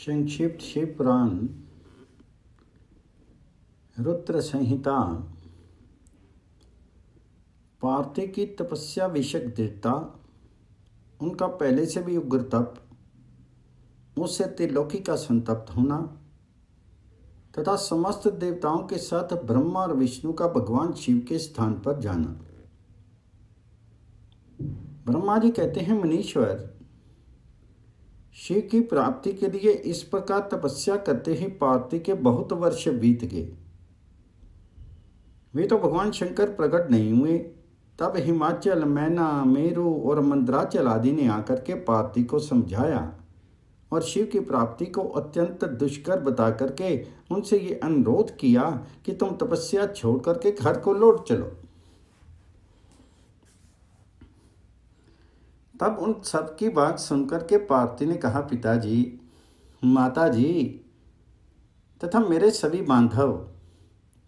संक्षिप्त शिव पुराण रुद्र संहिता। पार्थिव की तपस्या विषयक दृढ़ता, उनका पहले से भी उग्र तप, उससे त्रिलोकी का संतप्त होना तथा समस्त देवताओं के साथ ब्रह्मा और विष्णु का भगवान शिव के स्थान पर जाना। ब्रह्मा जी कहते हैं, मुनीश्वर, शिव की प्राप्ति के लिए इस प्रकार तपस्या करते ही पार्थिव के बहुत वर्ष बीत गए। वे तो भगवान शंकर प्रकट नहीं हुए, तब हिमाचल, मैना, मेरु और मंदराचल आदि ने आकर के पार्थिव को समझाया और शिव की प्राप्ति को अत्यंत दुष्कर बता करके उनसे ये अनुरोध किया कि तुम तपस्या छोड़ करके घर को लौट चलो। तब उन सब की बात सुनकर के पार्थिव ने कहा, पिताजी, माताजी तथा मेरे सभी बांधव,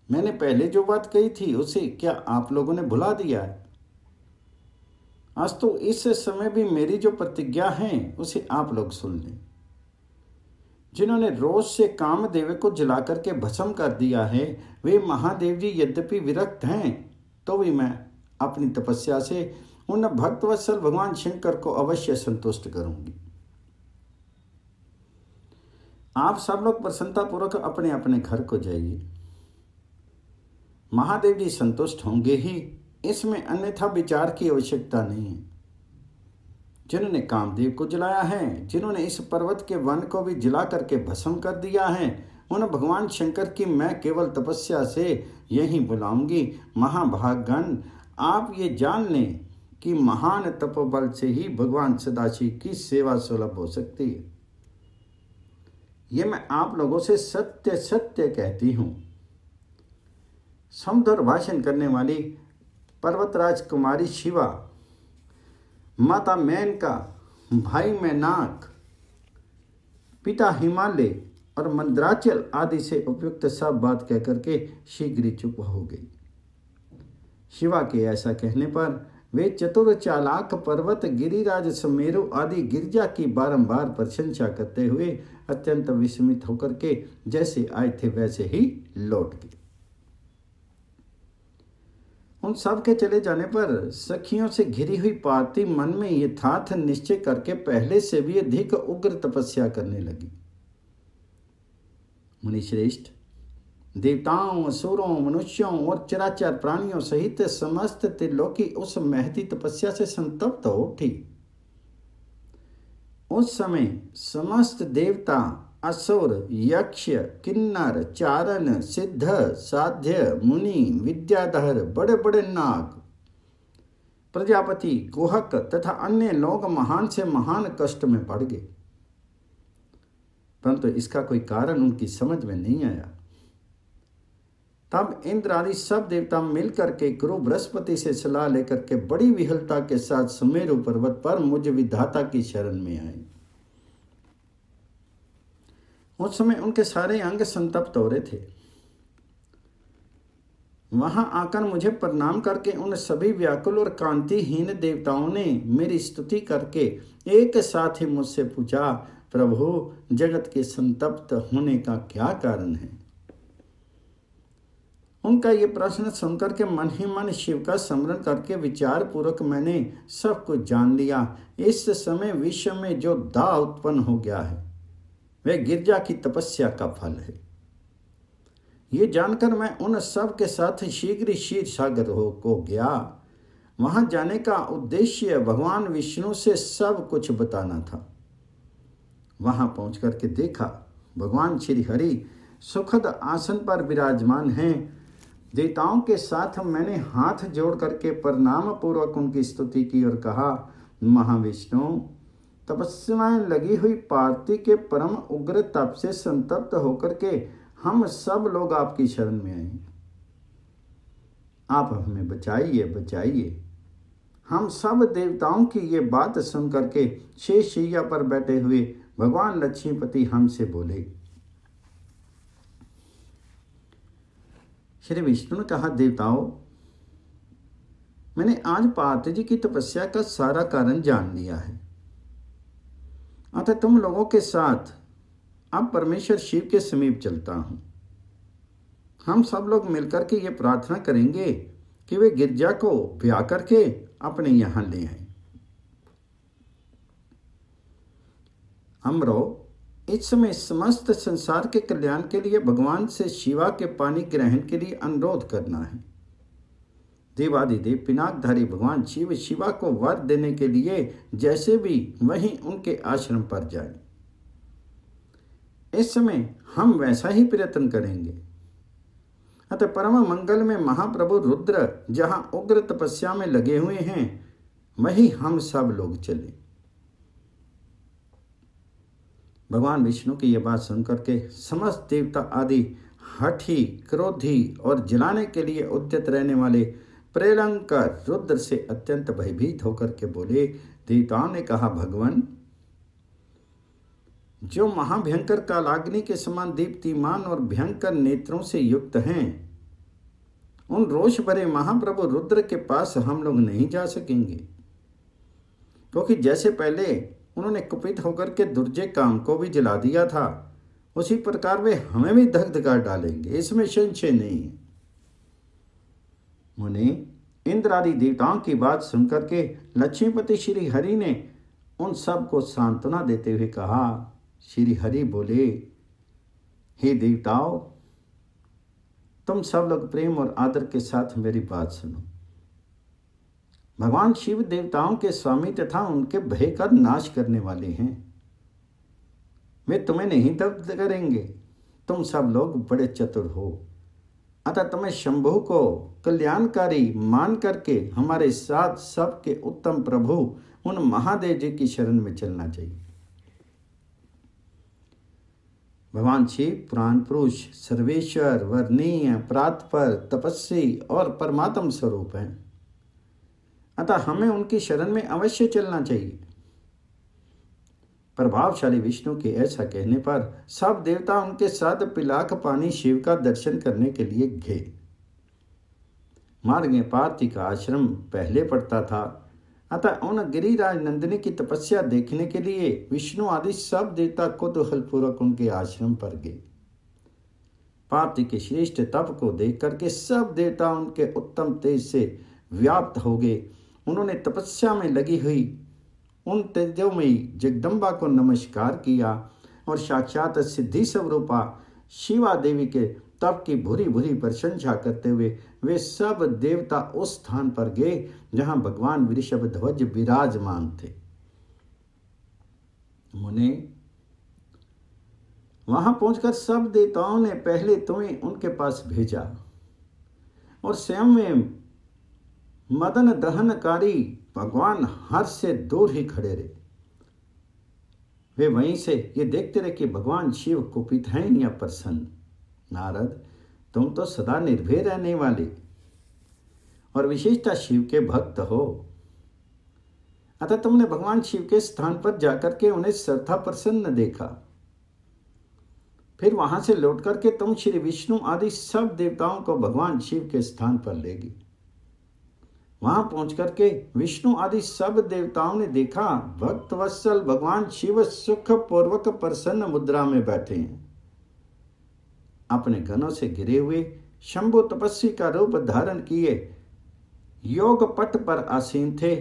मैंने पहले जो बात कही थी उसे क्या आप लोगों ने भुला दिया है? आज तो इस समय भी मेरी जो प्रतिज्ञा है उसे आप लोग सुन लें। जिन्होंने रोज से कामदेव को जला करके भस्म कर दिया है, वे महादेव जी यद्यपि विरक्त हैं तो भी मैं अपनी तपस्या से उन भक्तवत्सल भगवान शंकर को अवश्य संतुष्ट करूंगी। आप सब लोग प्रसन्नतापूर्वक अपने अपने घर को जाइए। महादेव जी संतुष्ट होंगे ही, इसमें अन्यथा विचार की आवश्यकता नहीं है। जिन्होंने कामदेव को जलाया है, जिन्होंने इस पर्वत के वन को भी जला करके भस्म कर दिया है, उन भगवान शंकर की मैं केवल तपस्या से यही बुलाऊंगी। महाभागगण, आप ये जान लें कि महान तपोबल से ही भगवान सदाशिव की सेवा सुलभ हो सकती है। ये मैं आप लोगों से सत्य सत्य कहती हूं। समधुर भाषण करने वाली पर्वतराज कुमारी शिवा, माता मेनका, भाई मैनाक, पिता हिमालय और मंदराचल आदि से उपयुक्त सब बात कहकर के शीघ्र ही चुप हो गई। शिवा के ऐसा कहने पर वे चतुर चालाक पर्वत, गिरिराज, सुमेरु आदि गिरजा की बारंबार प्रशंसा करते हुए अत्यंत विस्मित होकर के जैसे आए थे वैसे ही लौट गए। उन सब के चले जाने पर सखियों से घिरी हुई पार्थिव मन में यथार्थ निश्चय करके पहले से भी अधिक उग्र तपस्या करने लगी। मुनिश्रेष्ठ, देवताओं, असुरों, मनुष्यों और चराचर प्राणियों सहित समस्त त्रिलोकी उस महती तपस्या से संतप्त हो उठी। उस समय समस्त देवता, असुर, यक्ष, किन्नर, चारण, सिद्ध, साध्य, मुनि, विद्याधर, बड़े बड़े नाग, प्रजापति, गुहक तथा अन्य लोग महान से महान कष्ट में पड़ गए, परंतु इसका कोई कारण उनकी समझ में नहीं आया। तब इंद्र आदि सब देवता मिलकर के गुरु बृहस्पति से सलाह लेकर के बड़ी विहलता के साथ सुमेरु पर्वत पर मुझ विधाता की शरण में आए। उस समय उनके सारे अंग संतप्त हो रहे थे। वहां आकर मुझे प्रणाम करके उन सभी व्याकुल और कांतिहीन देवताओं ने मेरी स्तुति करके एक साथ ही मुझसे पूछा, प्रभु, जगत के संतप्त होने का क्या कारण है? उनका ये प्रश्न सुनकर के मन ही मन शिव का स्मरण करके विचार पूर्वक मैंने सब कुछ जान लिया। इस समय विश्व में जो दाह उत्पन्न हो गया है वह गिरजा की तपस्या का फल है। ये जानकर मैं उन सब के साथ शीघ्र क्षीर सागर को गया। वहां जाने का उद्देश्य भगवान विष्णु से सब कुछ बताना था। वहां पहुंच करके देखा भगवान श्री हरि सुखद आसन पर विराजमान हैं। देवताओं के साथ मैंने हाथ जोड़ करके प्रणाम पूर्वक उनकी स्तुति की और कहा, महाविष्णु, तपस्या में लगी हुई पार्थिव के परम उग्र तप से संतप्त होकर के हम सब लोग आपकी शरण में आए। आप हमें बचाइए, बचाइए। हम सब देवताओं की ये बात सुन करके शेष शैया पर बैठे हुए भगवान लक्ष्मीपति हमसे बोले। श्री विष्णु ने कहा, देवताओं, मैंने आज पार्थिव जी की तपस्या का सारा कारण जान लिया है। अतः तुम लोगों के साथ अब परमेश्वर शिव के समीप चलता हूं। हम सब लोग मिलकर के ये प्रार्थना करेंगे कि वे गिरजा को ब्याह करके अपने यहां ले आए। अमरो इस समय समस्त संसार के कल्याण के लिए भगवान से शिवा के पानी ग्रहण के लिए अनुरोध करना है। देवादिदेव पिनाकधारी भगवान शिव शिवा को वर देने के लिए जैसे भी वहीं उनके आश्रम पर जाए। इस समय हम वैसा ही प्रयत्न करेंगे। अतः परम मंगल में महाप्रभु रुद्र जहां उग्र तपस्या में लगे हुए हैं वहीं हम सब लोग चले। भगवान विष्णु की यह बात सुनकर के समस्त देवता आदि हठी, क्रोधी और जलाने के लिए उद्यत रहने वाले प्रेलंकर रुद्र से अत्यंत भयभीत होकर के बोले। देवताओं ने कहा, भगवान, जो महाभयंकर कालाग्नि के समान दीप्तिमान और भयंकर नेत्रों से युक्त हैं, उन रोष भरे महाप्रभु रुद्र के पास हम लोग नहीं जा सकेंगे, क्योंकि जैसे पहले उन्होंने कुपित होकर के दुर्जय काम को भी जला दिया था, उसी प्रकार वे हमें भी दग्ध कर डालेंगे, इसमें संशय नहीं है। मुनि, इंद्र आदि देवताओं की बात सुनकर के लक्ष्मीपति श्री हरि ने उन सब को सांत्वना देते हुए कहा। श्री हरि बोले, हे देवताओं, तुम सब लोग प्रेम और आदर के साथ मेरी बात सुनो। भगवान शिव देवताओं के स्वामी तथा उनके भय का नाश करने वाले हैं। वे तुम्हें नहीं दग्ध करेंगे। तुम सब लोग बड़े चतुर हो, अतः तुम्हें शंभु को कल्याणकारी मान करके हमारे साथ सबके उत्तम प्रभु उन महादेव जी की शरण में चलना चाहिए। भगवान शिव पुराण पुरुष, सर्वेश्वर, वर्णीय, प्रातपर, तपस्वी और परमात्म स्वरूप हैं, अतः हमें उनकी शरण में अवश्य चलना चाहिए। प्रभावशाली विष्णु के ऐसा कहने पर सब देवता उनके साथ पिलाक पानी शिव का दर्शन करने के लिए गए। मार्ग में पार्थी का आश्रम पहले पड़ता था, अतः उन गिरिराज नंदिनी की तपस्या देखने के लिए विष्णु आदि सब देवता कुतूहल पूर्वक उनके आश्रम पर गए। पार्थी के श्रेष्ठ तप को देख करके सब देवता उनके उत्तम तेज से व्याप्त हो गए। उन्होंने तपस्या में लगी हुई उन तेजोमयी जगदम्बा को नमस्कार किया और साक्षात सिद्धि स्वरूपा शिवा देवी के तप की भूरी भूरी प्रशंसा करते हुए वे सब देवता उस स्थान पर गए जहां भगवान वृषभ ध्वज विराजमान थे। मुने, वहां पहुंचकर सब देवताओं ने पहले तुम्हें उनके पास भेजा और स्वयं में मदन दहनकारी भगवान हर्ष से दूर ही खड़े रहे। वे वहीं से ये देखते रहे कि भगवान शिव कुपित हैं या प्रसन्न। नारद, तुम तो सदा निर्भय रहने वाले और विशेषता शिव के भक्त हो, अतः तुमने भगवान शिव के स्थान पर जाकर के उन्हें श्रद्धा प्रसन्न देखा। फिर वहां से लौट करके तुम श्री विष्णु आदि सब देवताओं को भगवान शिव के स्थान पर ले गए। वहां पहुंच करके विष्णु आदि सब देवताओं ने देखा भक्त वत्सल भगवान शिव सुख पूर्वक प्रसन्न मुद्रा में बैठे हैं। अपने गणों से घिरे हुए शंभु तपस्वी का रूप धारण किए योग पट पर आसीन थे।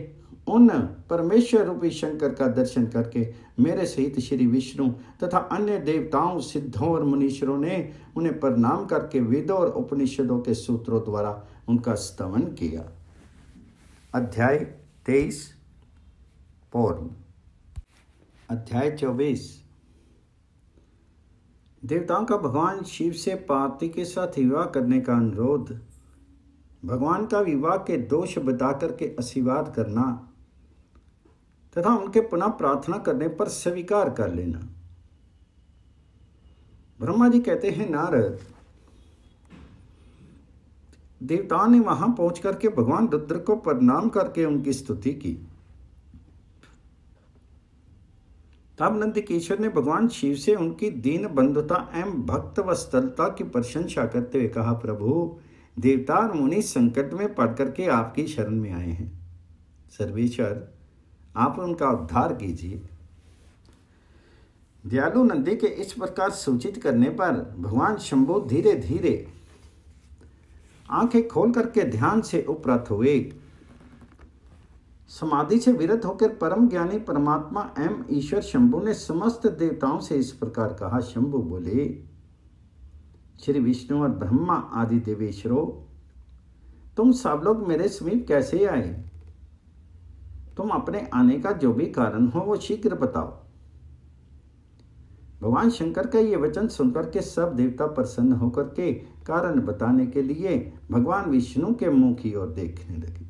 उन परमेश्वर रूपी शंकर का दर्शन करके मेरे सहित श्री विष्णु तथा अन्य देवताओं, सिद्धों और मुनीश्वरों ने उन्हें प्रणाम करके वेदों और उपनिषदों के सूत्रों द्वारा उनका स्तवन किया। अध्याय 23 पूर्ण। अध्याय 24। देवताओं का भगवान शिव से पार्वती के साथ विवाह करने का अनुरोध, भगवान का विवाह के दोष बता करके अस्वीकार करना तथा उनके पुनः प्रार्थना करने पर स्वीकार कर लेना। ब्रह्मा जी कहते हैं, नारद, देवताओं ने वहां पहुंच करके भगवान रुद्र को प्रणाम करके उनकी स्तुति की। तब नंदकिशोर ने भगवान शिव से उनकी दीन बंधुता एवं भक्त वत्सलता की प्रशंसा करते हुए कहा, प्रभु, देवता और मुनि संकट में पड़ करके आपकी शरण में आए हैं। सर्वेश्वर, आप उनका उद्धार कीजिए। दयालु नंदी के इस प्रकार सूचित करने पर भगवान शंभु धीरे धीरे आंखें खोल करके ध्यान से उपरत हुए। समाधि से विरत होकर परम ज्ञानी परमात्मा एवं ईश्वर शंभु ने समस्त देवताओं से इस प्रकार कहा। शंभु बोले, श्री विष्णु और ब्रह्मा आदि देवेश्वरों, तुम सब लोग मेरे समीप कैसे आए? तुम अपने आने का जो भी कारण हो वो शीघ्र बताओ। भगवान शंकर का ये वचन सुनकर के सब देवता प्रसन्न होकर के कारण बताने के लिए भगवान विष्णु के मुंह की ओर देखने लगे।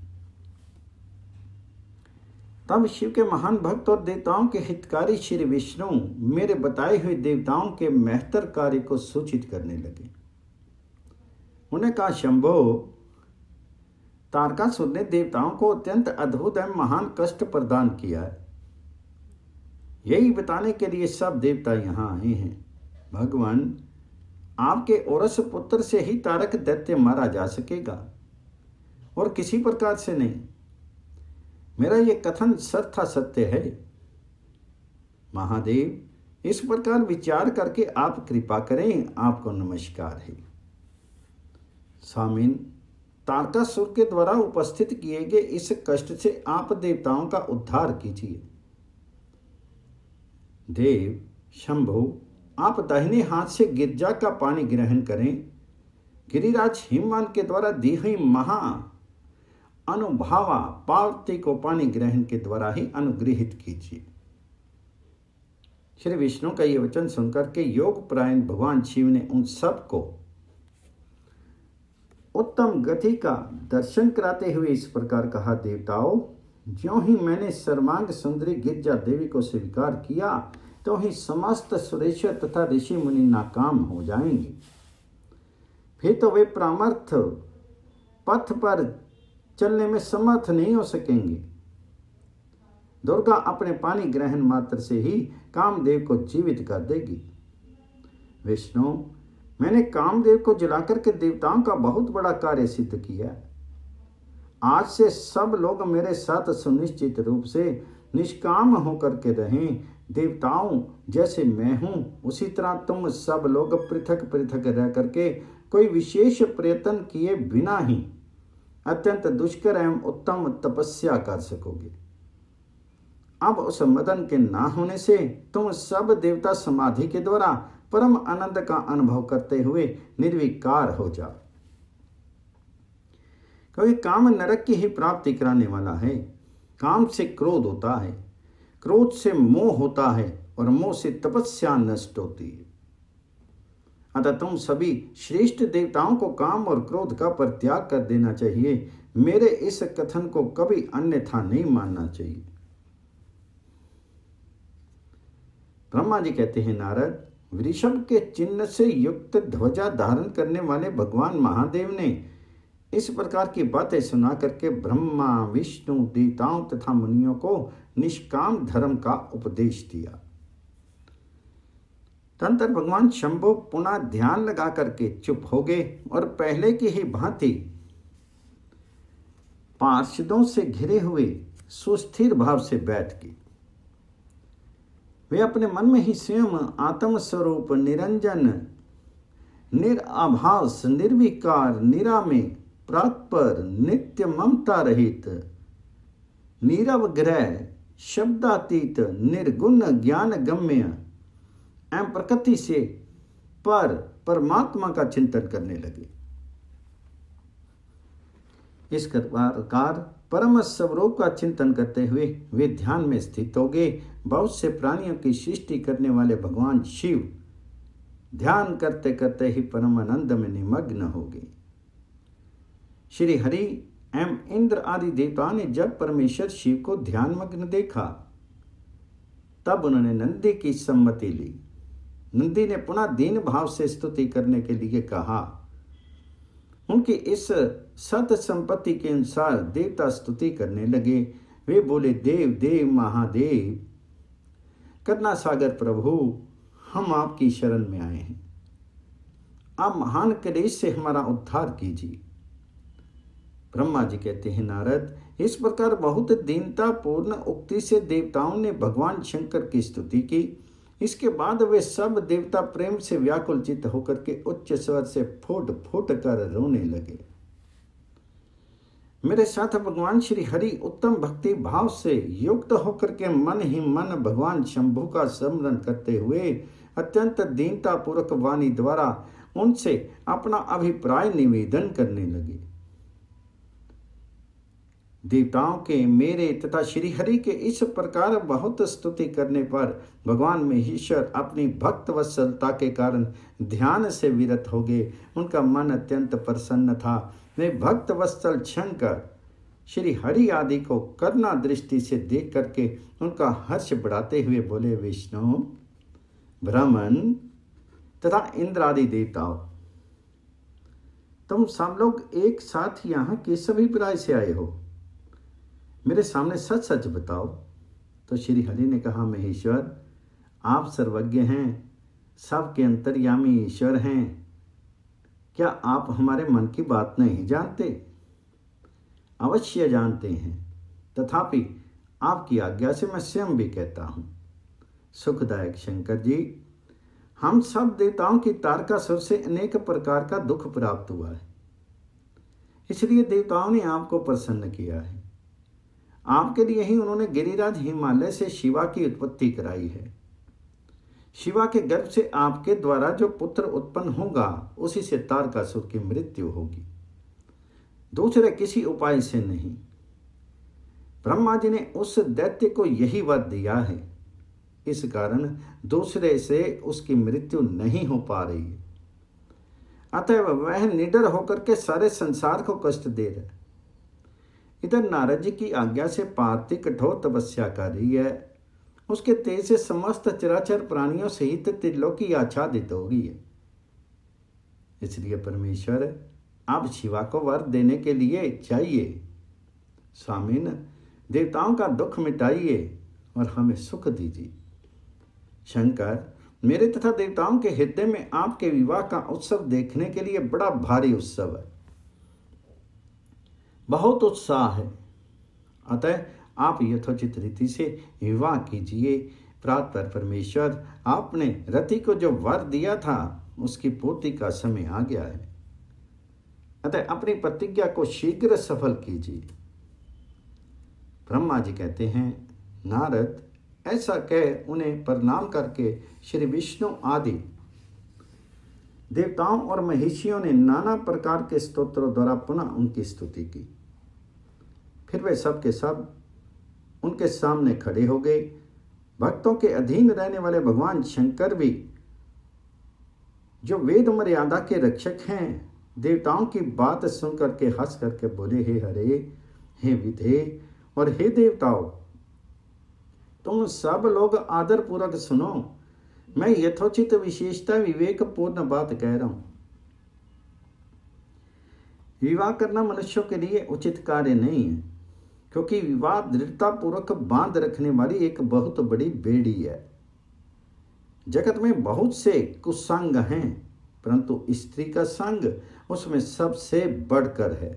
तब शिव के महान भक्त और देवताओं के हितकारी श्री विष्णु मेरे बताए हुए देवताओं के महत्तर कार्य को सूचित करने लगे। उन्हें कहा, शंभो, तारकासुर ने देवताओं को अत्यंत अद्भुत एवं महान कष्ट प्रदान किया है। यही बताने के लिए सब देवता यहाँ आए हैं। भगवान, आपके औरस पुत्र से ही तारक दैत्य मारा जा सकेगा और किसी प्रकार से नहीं। मेरा ये कथन सर्था सत्य है। महादेव, इस प्रकार विचार करके आप कृपा करें, आपको नमस्कार है। स्वामिन, तारकासुर के द्वारा उपस्थित किए गए इस कष्ट से आप देवताओं का उद्धार कीजिए। देव शंभु, आप दाहिने हाथ से गिरजा का पानी ग्रहण करें। गिरिराज हिमवान के द्वारा दी हुई महा अनुभावा पार्वती को पानी ग्रहण के द्वारा ही अनुग्रहित कीजिए। श्री विष्णु का यह वचन सुनकर के योग परायण भगवान शिव ने उन सब को उत्तम गति का दर्शन कराते हुए इस प्रकार कहा, देवताओं, ज्यों ही मैंने सर्वांग सुंदरी गिरजा देवी को स्वीकार किया तो ही समस्त सुरेश्वर तथा ऋषि मुनि नाकाम हो जाएंगे। फिर तो वे प्रामर्थ पथ पर चलने में समर्थ नहीं हो सकेंगे। दुर्गा अपने पानी ग्रहण मात्र से ही कामदेव को जीवित कर देगी। विष्णु, मैंने कामदेव को जलाकर के देवताओं का बहुत बड़ा कार्य सिद्ध किया। आज से सब लोग मेरे साथ सुनिश्चित रूप से निष्काम होकर के रहें। देवताओं जैसे मैं हूं, उसी तरह तुम सब लोग पृथक पृथक रह करके कोई विशेष प्रयत्न किए बिना ही अत्यंत दुष्कर एवं उत्तम तपस्या कर सकोगे। अब उस मदन के ना होने से तुम सब देवता समाधि के द्वारा परम आनंद का अनुभव करते हुए निर्विकार हो जाओ। क्योंकि काम नरक की ही प्राप्ति कराने वाला है। काम से क्रोध होता है, क्रोध से मोह होता है और मोह से तपस्या नष्ट होती है। अतः तुम सभी श्रेष्ठ देवताओं को काम और क्रोध का परित्याग कर देना चाहिए। मेरे इस कथन को कभी अन्यथा नहीं मानना चाहिए। ब्रह्मा जी कहते हैं, नारद, वृषभ के चिन्ह से युक्त ध्वजा धारण करने वाले भगवान महादेव ने इस प्रकार की बातें सुना करके ब्रह्मा विष्णु देवताओं तथा मुनियों को निष्काम धर्म का उपदेश दिया। तंत्र भगवान शंभु पुनः ध्यान लगा करके चुप हो गए और पहले की ही भांति पार्षदों से घिरे हुए सुस्थिर भाव से बैठ गए। वे अपने मन में ही स्वयं आत्म स्वरूप निरंजन निराभास निर्विकार निरामय प्रात्पर नित्य ममता रहित नीरवग्रह शब्दातीत निर्गुण ज्ञान गम्य एवं प्रकृति से पर परमात्मा का चिंतन करने लगे। इस प्रकार परम स्वरूप का चिंतन करते हुए वे ध्यान में स्थित हो गए। बहुत से प्राणियों की सृष्टि करने वाले भगवान शिव ध्यान करते करते ही परम आनंद में निमग्न हो गए। श्री हरि एवं इंद्र आदि देवताओं ने जब परमेश्वर शिव को ध्यानमग्न देखा तब उन्होंने नंदी की सम्मति ली। नंदी ने पुनः दीन भाव से स्तुति करने के लिए कहा। उनकी इस सत संपत्ति के अनुसार देवता स्तुति करने लगे। वे बोले, देव देव महादेव करुणा सागर प्रभु, हम आपकी शरण में आए हैं। आप महान क्लेश से हमारा उद्धार कीजिए। ब्रह्मा जी कहते हैं, नारद, इस प्रकार बहुत दीनता पूर्ण उक्ति से देवताओं ने भगवान शंकर की स्तुति की इसके बाद वे सब देवता प्रेम से व्याकुल चित्त होकर के उच्च स्वर से फूट फूट कर रोने लगे। मेरे साथ भगवान श्री हरि उत्तम भक्ति भाव से युक्त होकर के मन ही मन भगवान शंभु का स्मरण करते हुए अत्यंत दीनता पूर्वक वाणी द्वारा उनसे अपना अभिप्राय निवेदन करने लगे। देवताओं के मेरे तथा श्री हरि के इस प्रकार बहुत स्तुति करने पर भगवान महेश्वर अपनी भक्त वत्सलता के कारण ध्यान से विरत हो गए। उनका मन अत्यंत प्रसन्न था। वे भक्त वत्सल शंकर श्री हरि आदि को करुणा दृष्टि से देख करके उनका हर्ष बढ़ाते हुए बोले, विष्णु, ब्रह्मन तथा इंद्र आदि देवताओं, तुम सब लोग एक साथ यहाँ किस अभिप्राय से आए हो? मेरे सामने सच सच बताओ। तो श्री हरि ने कहा, महेश्वर, आप सर्वज्ञ हैं, सबके अंतर्यामी ईश्वर हैं। क्या आप हमारे मन की बात नहीं जानते? अवश्य जानते हैं, तथापि आपकी आज्ञा से मैं स्वयं भी कहता हूँ। सुखदायक शंकर जी, हम सब देवताओं की तारकासुर से अनेक प्रकार का दुख प्राप्त हुआ है, इसलिए देवताओं ने आपको प्रसन्न किया है। आपके लिए ही उन्होंने गिरिराज हिमालय से शिवा की उत्पत्ति कराई है। शिवा के गर्भ से आपके द्वारा जो पुत्र उत्पन्न होगा उसी से तारकासुर की मृत्यु होगी, दूसरे किसी उपाय से नहीं। ब्रह्मा जी ने उस दैत्य को यही वर दिया है, इस कारण दूसरे से उसकी मृत्यु नहीं हो पा रही है। अतः वह निडर होकर के सारे संसार को कष्ट दे रहा है। इधर नारद जी की आज्ञा से पार्वती कठोर तपस्या कर रही है। उसके तेज से समस्त चराचर प्राणियों सहित त्रिलोकी आच्छादित हो गई है। इसलिए परमेश्वर, आप शिवा को वर देने के लिए चाहिए। स्वामिन, देवताओं का दुख मिटाइए और हमें सुख दीजिए। शंकर, मेरे तथा देवताओं के हृदय में आपके विवाह का उत्सव देखने के लिए बड़ा भारी उत्सव है, बहुत उत्साह है। अतः आप यथोचित रीति से विवाह कीजिए। प्रातः परमेश्वर, आपने रति को जो वर दिया था उसकी पूर्ति का समय आ गया है, अतः अपनी प्रतिज्ञा को शीघ्र सफल कीजिए। ब्रह्मा जी कहते हैं, नारद, ऐसा कह उन्हें प्रणाम करके श्री विष्णु आदि देवताओं और महिषियों ने नाना प्रकार के स्तोत्रों द्वारा पुनः उनकी स्तुति की। फिर वे सब के सब उनके सामने खड़े हो गए। भक्तों के अधीन रहने वाले भगवान शंकर भी, जो वेद मर्यादा के रक्षक हैं, देवताओं की बात सुनकर के हंस करके बोले, हे हरे, हे विधे और हे देवताओं, तुम सब लोग आदर पूर्वक सुनो। मैं यथोचित विशेषता विवेक पूर्ण बात कह रहा हूं। विवाह करना मनुष्यों के लिए उचित कार्य नहीं है, क्योंकि विवाह दृढ़ता पूर्वक बांध रखने वाली एक बहुत बड़ी बेड़ी है। जगत में बहुत से कुसंग हैं, परंतु स्त्री का संग उसमें सबसे बढ़कर है।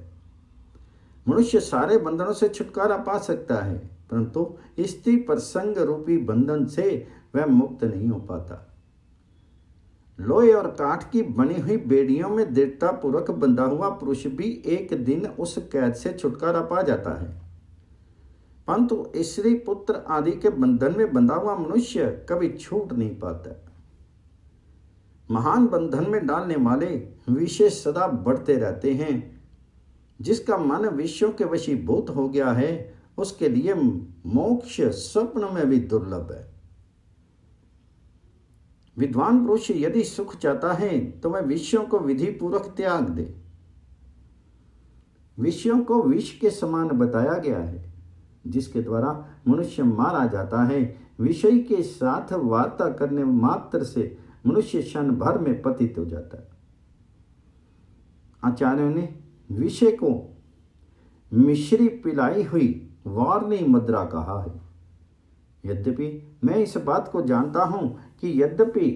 मनुष्य सारे बंधनों से छुटकारा पा सकता है, परंतु स्त्री प्रसंग रूपी बंधन से वह मुक्त नहीं हो पाता। लोहे और काठ की बनी हुई बेड़ियों में दृढ़ता पूर्वक बंधा हुआ पुरुष भी एक दिन उस कैद से छुटकारा पा जाता है, परंतु स्त्री पुत्र आदि के बंधन में बंधा हुआ मनुष्य कभी छूट नहीं पाता। महान बंधन में डालने वाले विषय सदा बढ़ते रहते हैं। जिसका मन विषयों के वशीभूत हो गया है, उसके लिए मोक्ष स्वप्न में भी दुर्लभ है। विद्वान पुरुष यदि सुख चाहता है तो वह विषयों को विधि पूर्वक त्याग दे। विषयों को विष के समान बताया गया है, जिसके द्वारा मनुष्य मारा जाता है। विषय के साथ वार्ता करने मात्र से मनुष्य क्षण भर में पतित हो जाता है। आचार्यों ने विषय को मिश्री पिलाई हुई वारनी मुद्रा कहा है। यद्यपि मैं इस बात को जानता हूं कि यद्यपि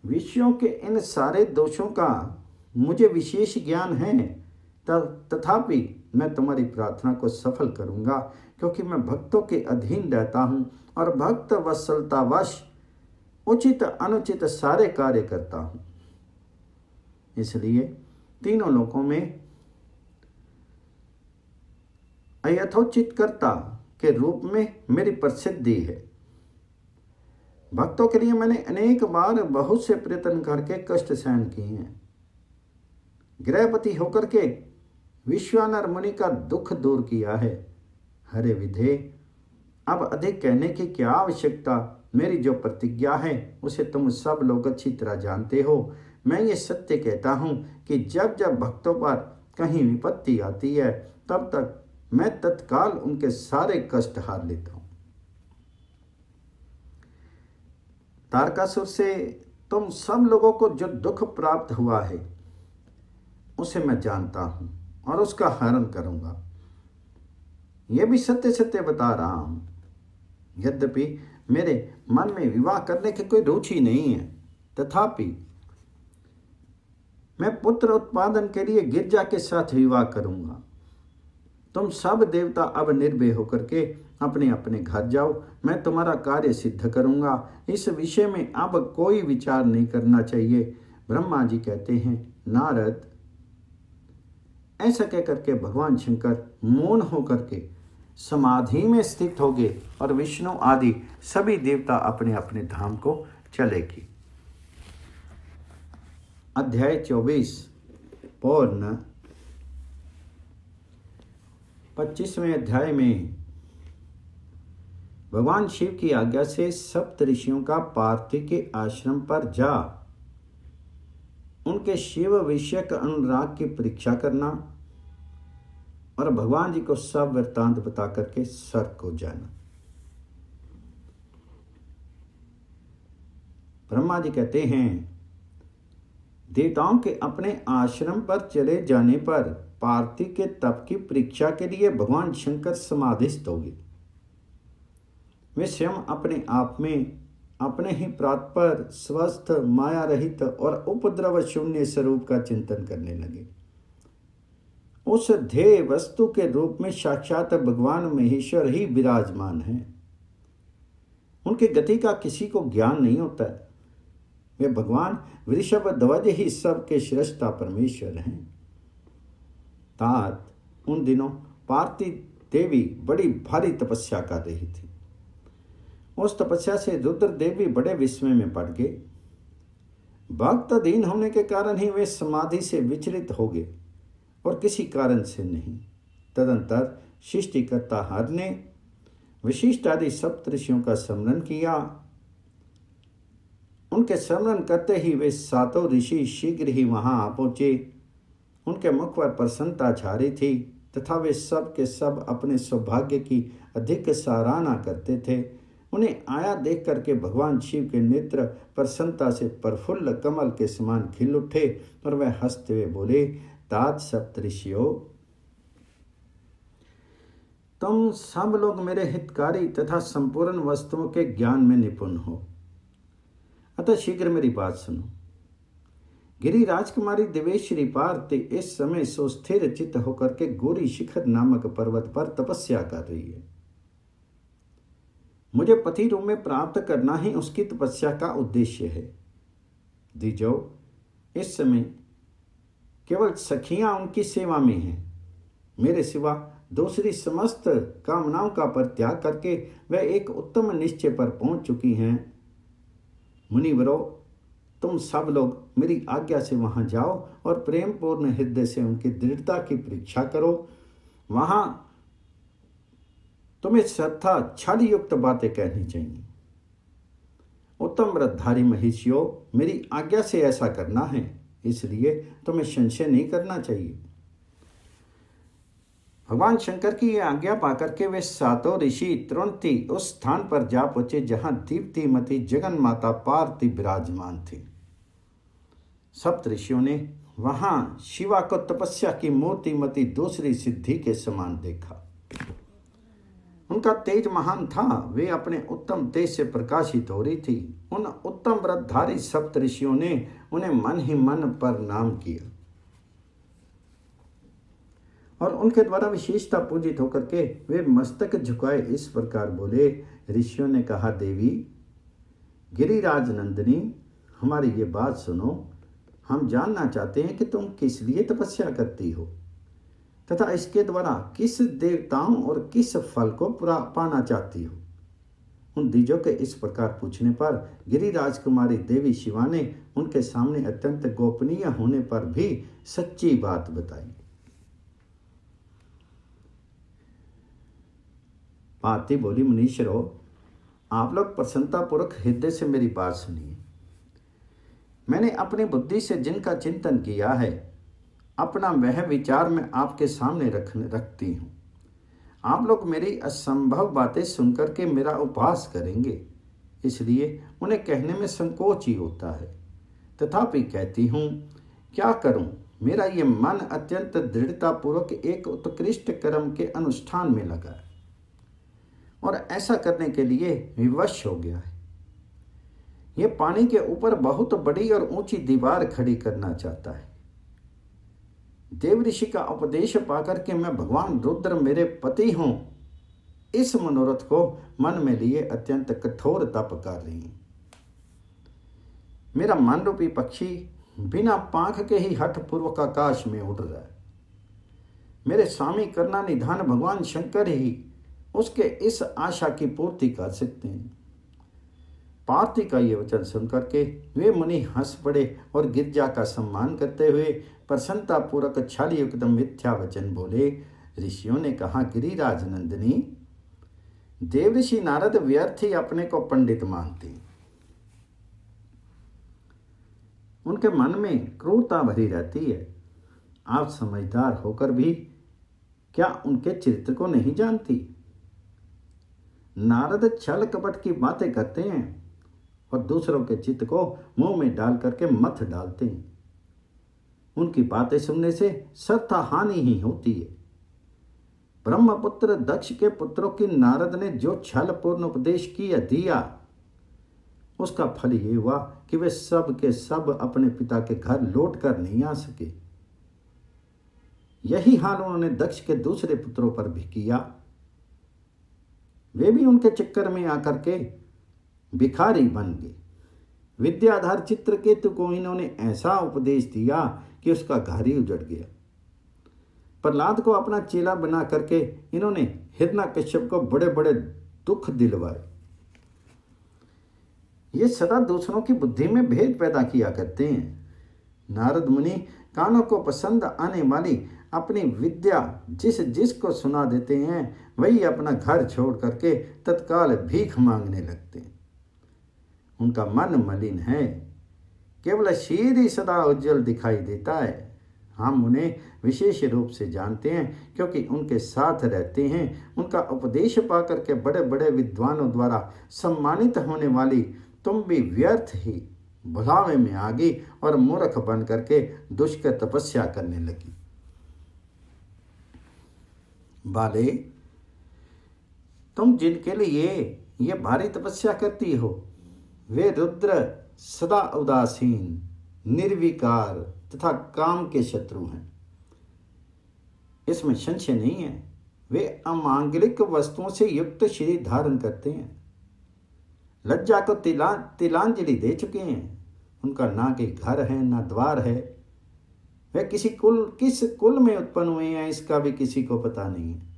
विषयों के इन सारे दोषों का मुझे विशेष ज्ञान है, तथापि मैं तुम्हारी प्रार्थना को सफल करूंगा, क्योंकि मैं भक्तों के अधीन रहता हूं और भक्त वत्सलतावश उचित अनुचित सारे कार्य करता हूं। इसलिए तीनों लोकों में अयथोचित कर्ता के रूप में मेरी प्रसिद्धि है। भक्तों के लिए मैंने अनेक बार बहुत से प्रयत्न करके कष्ट सहन किए हैं। गृहपति होकर के विश्वानर मुनि का दुख दूर किया है। हरे विधे, अब अधिक कहने की क्या आवश्यकता। मेरी जो प्रतिज्ञा है उसे तुम सब लोग अच्छी तरह जानते हो। मैं ये सत्य कहता हूँ कि जब जब भक्तों पर कहीं विपत्ति आती है तब तक मैं तत्काल उनके सारे कष्ट हार लेता हूँ। तारकासुर से तुम सब लोगों को जो दुख प्राप्त हुआ है उसे मैं जानता हूं और उसका हरण करूंगा। यह भी सत्य सत्य बता रहा हूं। यद्यपि मेरे मन में विवाह करने की कोई रुचि नहीं है, तथापि मैं पुत्र उत्पादन के लिए गिरजा के साथ विवाह करूंगा। तुम सब देवता अब निर्भय होकर के अपने अपने घर जाओ। मैं तुम्हारा कार्य सिद्ध करूंगा। इस विषय में अब कोई विचार नहीं करना चाहिए। ब्रह्मा जी कहते हैं, नारद, ऐसा कहकर के भगवान शंकर मौन होकर के समाधि में स्थित हो गए और विष्णु आदि सभी देवता अपने अपने धाम को चले गए। अध्याय 24 पूर्ण। 25वें अध्याय में भगवान शिव की आज्ञा से सप्त ऋषियों का पार्थिव के आश्रम पर जा उनके शिव विषयक अनुराग की परीक्षा करना और भगवान जी को सब वृत्तांत बता करके स्वर्ग को जाना। ब्रह्मा जी कहते हैं, देवताओं के अपने आश्रम पर चले जाने पर पार्थिव के तप की परीक्षा के लिए भगवान शंकर समाधिस्थ हो गए। वे स्वयं अपने आप में अपने ही प्रातपर स्वस्थ माया रहित और उपद्रव शून्य स्वरूप का चिंतन करने लगे। उस ध्येय वस्तु के रूप में साक्षात भगवान महेश्वर ही विराजमान है। उनकी गति का किसी को ज्ञान नहीं होता है। वे भगवान वृषभ ध्वज ही सबके श्रेष्ठता परमेश्वर हैं। तात उन दिनों पार्थिव देवी बड़ी भारी तपस्या कर रही थी। उस तपस्या से रुद्रदेव भी बड़े विस्मय में पड़ गए। भक्त अधीन होने के कारण ही वे समाधि से विचलित हो गए और किसी कारण से नहीं। तदंतर सृष्टिकर्ता हर ने वशिष्ठ आदि सप्त ऋषियों का स्मरण किया। उनके स्मरण करते ही वे सातों ऋषि शीघ्र ही वहां आ पहुंचे। उनके मुख पर प्रसन्नता छा रही थी तथा वे सब के सब अपने सौभाग्य की अधिक सराहना करते थे। उन्हें आया देख करके भगवान शिव के नेत्र प्रसन्नता से प्रफुल्ल कमल के समान खिल उठे और वह हंसते हुए बोले, तात सप्तऋषियों, तुम सब लोग मेरे हितकारी तथा संपूर्ण वस्तुओं के ज्ञान में निपुण हो, अतः शीघ्र मेरी बात सुनो। गिरी राजकुमारी देवेश्वरी पार्वती इस समय सुस्थिर चित्त होकर के गौरी शिखर नामक पर्वत पर तपस्या कर रही है। मुझे पति रूप में प्राप्त करना ही उसकी तपस्या का उद्देश्य है। द्विजो, इस समय केवल सखियां उनकी सेवा में हैं। मेरे सिवा दूसरी समस्त कामनाओं का परित्याग करके वह एक उत्तम निश्चय पर पहुंच चुकी हैं। मुनिवरों, तुम सब लोग मेरी आज्ञा से वहां जाओ और प्रेम पूर्ण हृदय से उनकी दृढ़ता की परीक्षा करो। वहां तुम्हें श्रद्धा छल युक्त बातें कहनी चाहिए। उत्तम व्रतधारी महिषियों, मेरी आज्ञा से ऐसा करना है, इसलिए तुम्हें संशय नहीं करना चाहिए। भगवान शंकर की यह आज्ञा पाकर के वे सातों ऋषि तुरंत ही उस स्थान पर जा पहुंचे जहां दीप्तिमती जगन माता पार्वती विराजमान थी। सप्त ऋषियों ने वहां शिवा को तपस्या की मूर्तिमती दूसरी सिद्धि के समान देखा। उनका तेज महान था। वे अपने उत्तम तेज से प्रकाशित हो रही थी। उन उत्तम व्रतधारी सप्त ऋषियों ने उन्हें मन ही मन प्रणाम किया और उनके द्वारा विशेषता पूजित होकर के वे मस्तक झुकाए इस प्रकार बोले, ऋषियों ने कहा, देवी गिरिराज नंदिनी, हमारी ये बात सुनो। हम जानना चाहते हैं कि तुम किस लिए तपस्या करती हो तथा इसके द्वारा किस देवताओं और किस फल को पूरा पाना चाहती हो। उन द्विजों के इस प्रकार पूछने पर गिरिराज कुमारी देवी शिवा ने उनके सामने अत्यंत गोपनीय होने पर भी सच्ची बात बताई। पार्वती बोली, मुनीश्वरों, आप लोग प्रसन्नतापूर्वक हृदय से मेरी बात सुनिए। मैंने अपनी बुद्धि से जिनका चिंतन किया है, अपना वह विचार मैं आपके सामने रखती हूँ। आप लोग मेरी असंभव बातें सुनकर के मेरा उपहास करेंगे, इसलिए उन्हें कहने में संकोच ही होता है। तथापि कहती हूँ, क्या करूँ, मेरा ये मन अत्यंत दृढ़तापूर्वक एक उत्कृष्ट कर्म के अनुष्ठान में लगा है और ऐसा करने के लिए विवश हो गया है। ये पानी के ऊपर बहुत बड़ी और ऊंची दीवार खड़ी करना चाहता है। देव ऋषि का उपदेश पाकर के मैं भगवान रुद्र मेरे पति हूं, इस मनोरथ को मन में लिए अत्यंत कठोर तप कर रही हूं। मेरा मन रूपी पक्षी बिना पांख के ही हठ पूर्वक आकाश में उड़ रहा है। मेरे स्वामी करना निधान भगवान शंकर ही उसके इस आशा की पूर्ति कर सकते हैं। पार्वती का ये वचन सुनकर के वे मुनि हंस पड़े और गिरजा का सम्मान करते हुए प्रसन्नता पूर्वक छल युक्त मिथ्या वचन बोले। ऋषियों ने कहा, गिरिराज नंदिनी, देवऋषि नारद व्यर्थ ही अपने को पंडित मानते, उनके मन में क्रूरता भरी रहती है। आप समझदार होकर भी क्या उनके चरित्र को नहीं जानती? नारद छल कपट की बातें करते हैं और दूसरों के चित्त को मुंह में डाल करके मथ डालते हैं। उनकी बातें सुनने से सर्वथा हानि ही होती है। ब्रह्मपुत्र दक्ष के पुत्रों की नारद ने जो छल पूर्ण उपदेश किया दिया, उसका फल ये हुआ कि वे सब के सब अपने पिता के घर लौट कर नहीं आ सके। यही हाल उन्होंने दक्ष के दूसरे पुत्रों पर भी किया। वे भी उनके चक्कर में आकर के भिखारी बन गए। विद्याधर चित्रकेतु को इन्होंने ऐसा उपदेश दिया कि उसका घर ही उजड़ गया। प्रहलाद को अपना चेला बना करके इन्होंने हिरण्यकश्यप को बड़े बड़े दुख दिलवाए। ये सदा दूसरों की बुद्धि में भेद पैदा किया करते हैं। नारद मुनि कानों को पसंद आने वाली अपनी विद्या जिसको सुना देते हैं, वही अपना घर छोड़ करके तत्काल भीख मांगने लगते हैं। उनका मन मलिन है, केवल शीर ही सदा उज्जवल दिखाई देता है। हम उन्हें विशेष रूप से जानते हैं क्योंकि उनके साथ रहते हैं। उनका उपदेश पाकर के बड़े बड़े विद्वानों द्वारा सम्मानित होने वाली तुम भी व्यर्थ ही भुलावे में आ गई और मूर्ख बन करके दुष्कर तपस्या करने लगी। बाले, तुम जिनके लिए ये भारी तपस्या करती हो, वे रुद्र सदा उदासीन, निर्विकार तथा काम के शत्रु हैं। इसमें संशय नहीं है। वे अमांगलिक वस्तुओं से युक्त शरीर धारण करते हैं, लज्जा को तिलांजलि दे चुके हैं। उनका ना कि घर है ना द्वार है। वे किस कुल में उत्पन्न हुए हैं, इसका भी किसी को पता नहीं है।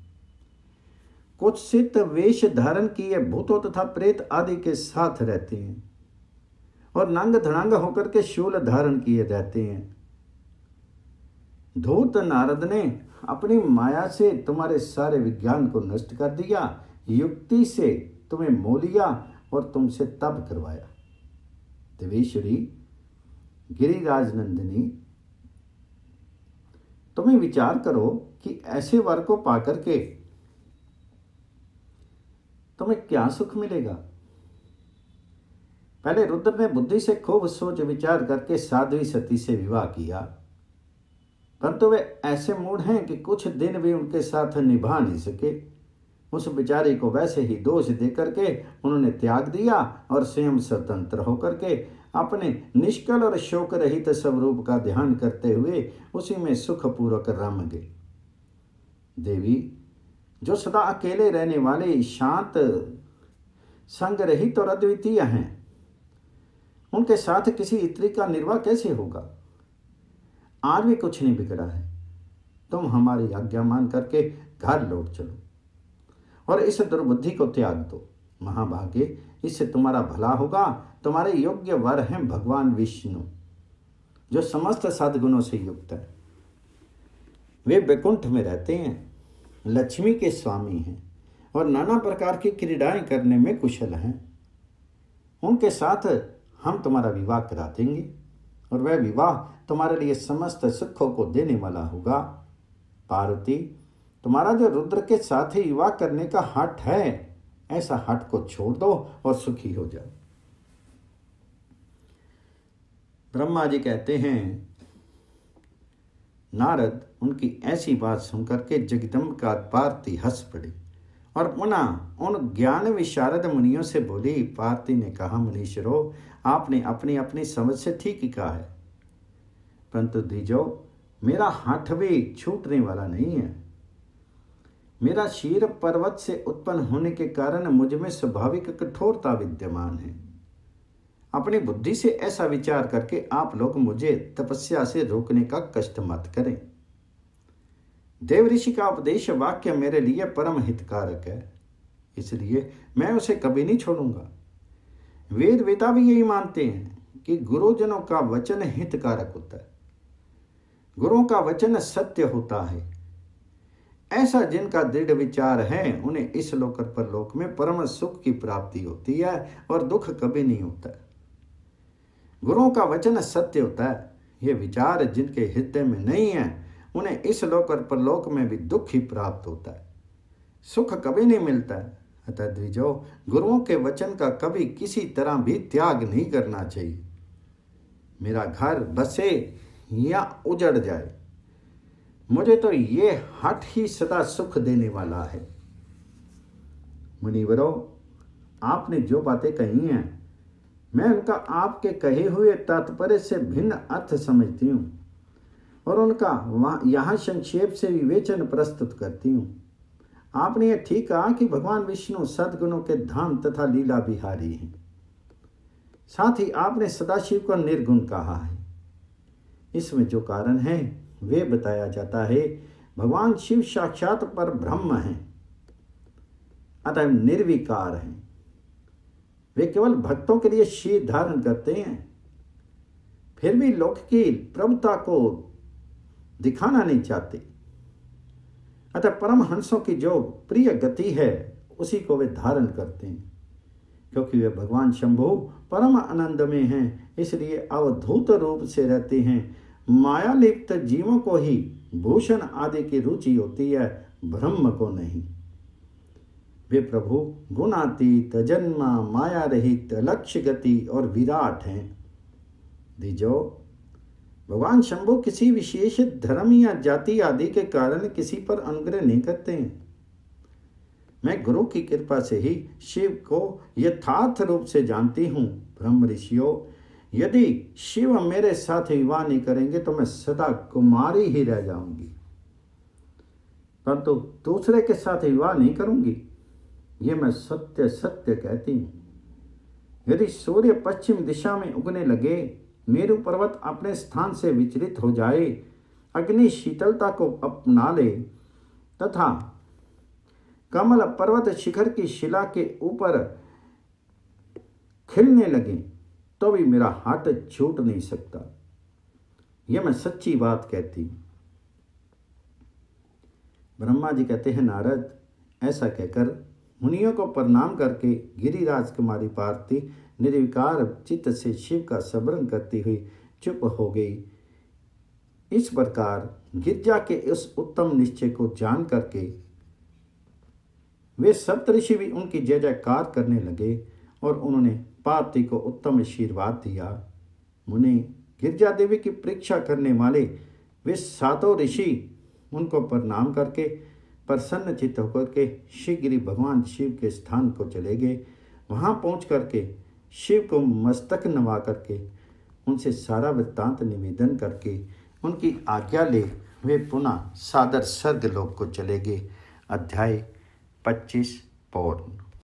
कुत्सित वेश धारण किए भूतों तथा प्रेत आदि के साथ रहते हैं और नंग धड़ंग होकर के शूल धारण किए रहते हैं। धूर्त नारद ने अपनी माया से तुम्हारे सारे विज्ञान को नष्ट कर दिया, युक्ति से तुम्हें मोह लिया और तुमसे तप करवाया। देवेश्वरी गिरिराज नंदिनी, तुम्हें विचार करो कि ऐसे वर को पाकर के तुम्हें क्या सुख मिलेगा। पहले रुद्र ने बुद्धि से खूब सोच विचार करके साध्वी सती से विवाह किया, परंतु वे ऐसे मूढ़ हैं कि कुछ दिन भी उनके साथ निभा नहीं सके। उस बेचारी को वैसे ही दोष देकर के उन्होंने त्याग दिया और स्वयं स्वतंत्र होकर के अपने निष्कल और शोक रहित स्वरूप का ध्यान करते हुए उसी में सुखपूर्वक रम गए। देवी, जो सदा अकेले रहने वाले शांत संग रहित और अद्वितीय हैं। उनके साथ किसी स्त्री का निर्वाह कैसे होगा? आज भी कुछ नहीं बिगड़ा है। तुम हमारी आज्ञा मान करके घर लौट चलो और इस दुर्बुद्धि को त्याग दो। महाभागे, इससे तुम्हारा भला होगा। तुम्हारे योग्य वर हैं भगवान विष्णु, जो समस्त सद्गुणों से युक्त है। वे वैकुंठ में रहते हैं, लक्ष्मी के स्वामी हैं और नाना प्रकार की क्रीड़ाएं करने में कुशल हैं। उनके साथ हम तुम्हारा विवाह करा देंगे और वह विवाह तुम्हारे लिए समस्त सुखों को देने वाला होगा। पार्वती, तुम्हारा जो रुद्र के साथ ही विवाह करने का हठ है, ऐसा हठ को छोड़ दो और सुखी हो जाओ। ब्रह्मा जी कहते हैं, नारद उनकी ऐसी बात सुनकर के जगदम्बिका पार्वती हंस पड़ी और पुनः उन ज्ञान विशारद मुनियों से बोली। पार्वती ने कहा, मुनीश्वरों, आपने अपनी अपनी समझ से ठीक ही कहा है, परंतु द्विजो, मेरा हठ भी छूटने वाला नहीं है। मेरा शीर पर्वत से उत्पन्न होने के कारण मुझ में स्वाभाविक कठोरता विद्यमान है। अपनी बुद्धि से ऐसा विचार करके आप लोग मुझे तपस्या से रोकने का कष्ट मत करें। देव ऋषि का उपदेश वाक्य मेरे लिए परम हितकारक है, इसलिए मैं उसे कभी नहीं छोड़ूंगा। वेद वेता भी यही मानते हैं कि गुरुजनों का वचन हितकारक होता है, गुरुओं का वचन सत्य होता है। ऐसा जिनका दृढ़ विचार है, उन्हें इस लोक और परलोक में परम सुख की प्राप्ति होती है और दुख कभी नहीं होता है। गुरुओं का वचन सत्य होता है। ये विचार जिनके हृदय में नहीं है, उन्हें इस लोक और परलोक में भी दुख ही प्राप्त होता है, सुख कभी नहीं मिलता है। अतः द्विजो, गुरुओं के वचन का कभी किसी तरह भी त्याग नहीं करना चाहिए। मेरा घर बसे या उजड़ जाए, मुझे तो ये हठ ही सदा सुख देने वाला है। मुनिवरों, आपने जो बातें कही हैं, मैं उनका आपके कहे हुए तात्पर्य से भिन्न अर्थ समझती हूँ और उनका यहाँ संक्षेप से विवेचन प्रस्तुत करती हूँ। आपने यह ठीक कहा कि भगवान विष्णु सद्गुणों के धाम तथा लीला बिहारी हैं। साथ ही आपने सदाशिव को निर्गुण कहा है। इसमें जो कारण है वे बताया जाता है। भगवान शिव साक्षात पर ब्रह्म हैं, अतः निर्विकार हैं। वे केवल भक्तों के लिए शीर धारण करते हैं, फिर भी लोक की प्रभुता को दिखाना नहीं चाहते। अतः परमहंसों की जो प्रिय गति है उसी को वे धारण करते हैं। क्योंकि वे भगवान शंभु परम आनंद में हैं, इसलिए अवधूत रूप से रहते हैं। माया लिप्त जीवों को ही भूषण आदि की रुचि होती है, ब्रह्म को नहीं। वे प्रभु गुणातीत, जन्मा, माया रहित, लक्ष्य गति और विराट हैं। द्विजो, भगवान शंभु किसी विशेष धर्म या जाति आदि के कारण किसी पर अनुग्रह नहीं करते हैं। मैं गुरु की कृपा से ही शिव को यथार्थ रूप से जानती हूँ। ब्रह्म ऋषियों, यदि शिव मेरे साथ विवाह नहीं करेंगे तो मैं सदा कुमारी ही रह जाऊंगी, परंतु दूसरे के साथ विवाह नहीं करूंगी, ये मैं सत्य सत्य कहती हूँ। यदि सूर्य पश्चिम दिशा में उगने लगे, मेरु पर्वत अपने स्थान से विचलित हो जाए, अग्नि शीतलता को अपना ले तथा कमल पर्वत शिखर की शिला के ऊपर खिलने लगे, तो भी मेरा हाथ छूट नहीं सकता। यह मैं सच्ची बात कहती हूँ। ब्रह्मा जी कहते हैं, नारद, ऐसा कहकर मुनियों को प्रणाम करके गिरिराज कुमारी पार्वती निर्विकार चित्त से शिव का स्मरण करती हुई चुप हो गई। इस प्रकार गिरिजा के उस उत्तम निश्चय को जान करके वे सप्तऋषि भी उनकी जय जयकार करने लगे और उन्होंने पार्वती को उत्तम आशीर्वाद दिया। मुनि गिरिजा देवी की परीक्षा करने वाले वे सातों ऋषि उनको प्रणाम करके प्रसन्न चित्त होकर के शीघ्र भगवान शिव के स्थान को चले गए। वहां पहुंच करके शिव को मस्तक नवा करके उनसे सारा वृत्तांत निवेदन करके उनकी आज्ञा ले वे पुनः सादर स्वर्ग लोक को चले गए। अध्याय 25 पूर्ण।